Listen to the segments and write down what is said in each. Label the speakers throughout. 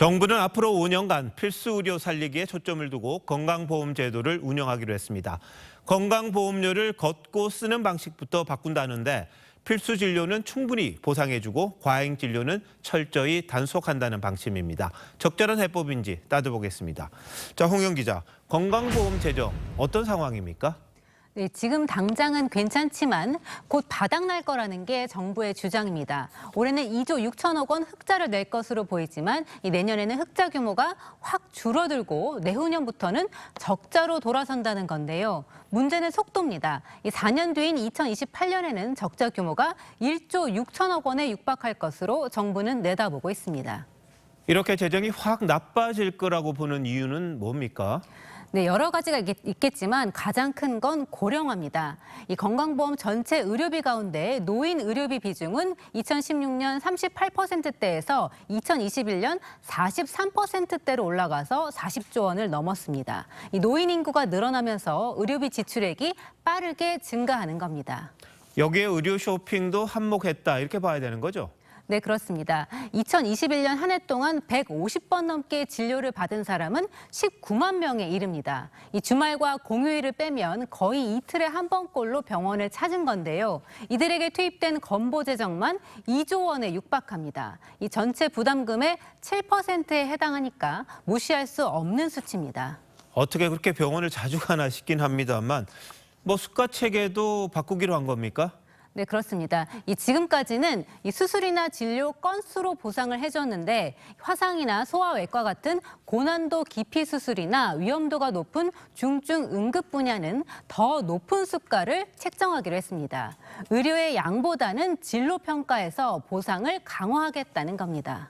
Speaker 1: 정부는 앞으로 5년간 필수 의료 살리기에 초점을 두고 건강보험 제도를 운영하기로 했습니다. 건강보험료를 걷고 쓰는 방식부터 바꾼다는데 필수 진료는 충분히 보상해주고 과잉 진료는 철저히 단속한다는 방침입니다. 적절한 해법인지 따져보겠습니다. 자, 홍영 기자, 건강보험 제정 어떤 상황입니까?
Speaker 2: 네, 지금 당장은 괜찮지만 곧 바닥날 거라는 게 정부의 주장입니다. 올해는 2조 6천억 원 흑자를 낼 것으로 보이지만 내년에는 흑자 규모가 확 줄어들고 내후년부터는 적자로 돌아선다는 건데요. 문제는 속도입니다. 4년 뒤인 2028년에는 적자 규모가 1조 6천억 원에 육박할 것으로 정부는 내다보고 있습니다.
Speaker 1: 이렇게 재정이 확 나빠질 거라고 보는 이유는 뭡니까?
Speaker 2: 네, 여러 가지가 있겠지만 가장 큰 건 고령화입니다. 이 건강보험 전체 의료비 가운데 노인 의료비 비중은 2016년 38%대에서 2021년 43%대로 올라가서 40조 원을 넘었습니다. 이 노인 인구가 늘어나면서 의료비 지출액이 빠르게 증가하는 겁니다.
Speaker 1: 여기에 의료 쇼핑도 한몫했다 이렇게 봐야 되는 거죠?
Speaker 2: 네, 그렇습니다. 2021년 한 해 동안 150번 넘게 진료를 받은 사람은 19만 명에 이릅니다. 이 주말과 공휴일을 빼면 거의 이틀에 한 번꼴로 병원을 찾은 건데요. 이들에게 투입된 건보 재정만 2조 원에 육박합니다. 이 전체 부담금의 7%에 해당하니까 무시할 수 없는 수치입니다.
Speaker 1: 어떻게 그렇게 병원을 자주 가나 싶긴 합니다만 수가 체계도 바꾸기로 한 겁니까?
Speaker 2: 네, 그렇습니다. 지금까지는 수술이나 진료 건수로 보상을 해줬는데 화상이나 소아외과 같은 고난도 기피 수술이나 위험도가 높은 중증 응급 분야는 더 높은 수가를 책정하기로 했습니다. 의료의 양보다는 진로 평가에서 보상을 강화하겠다는 겁니다.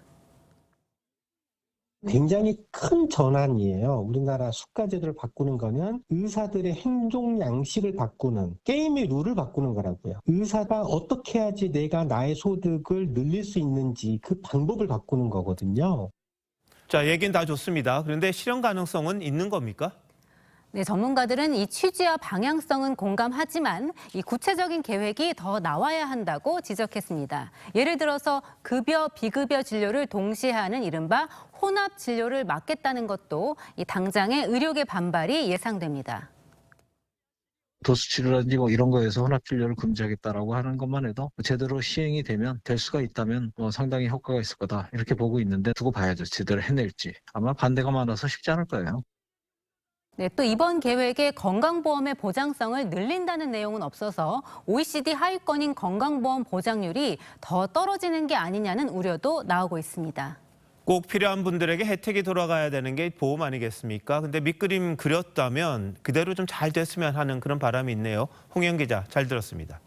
Speaker 3: 굉장히 큰 전환이에요. 우리나라 수가제도를 바꾸는 거는 의사들의 행동 양식을 바꾸는, 게임의 룰을 바꾸는 거라고요. 의사가 어떻게 해야지 내가 나의 소득을 늘릴 수 있는지 그 방법을 바꾸는 거거든요.
Speaker 1: 자, 얘기는 다 좋습니다. 그런데 실현 가능성은 있는 겁니까?
Speaker 2: 네, 전문가들은 이 취지와 방향성은 공감하지만 이 구체적인 계획이 더 나와야 한다고 지적했습니다. 예를 들어서 급여, 비급여 진료를 동시에 하는 이른바 혼합 진료를 막겠다는 것도 이 당장의 의료계 반발이 예상됩니다.
Speaker 4: 도수치료라든지 이런 거에서 혼합진료를 금지하겠다라고 하는 것만 해도 제대로 시행이 되면 될 수가 있다면 상당히 효과가 있을 거다 이렇게 보고 있는데 두고 봐야죠. 제대로 해낼지. 아마 반대가 많아서 쉽지 않을 거예요.
Speaker 2: 네, 또 이번 계획에 건강보험의 보장성을 늘린다는 내용은 없어서 OECD 하위권인 건강보험 보장률이 더 떨어지는 게 아니냐는 우려도 나오고 있습니다.
Speaker 1: 꼭 필요한 분들에게 혜택이 돌아가야 되는 게 보험 아니겠습니까? 근데 밑그림 그렸다면 그대로 좀 잘 됐으면 하는 그런 바람이 있네요. 홍영 기자, 잘 들었습니다.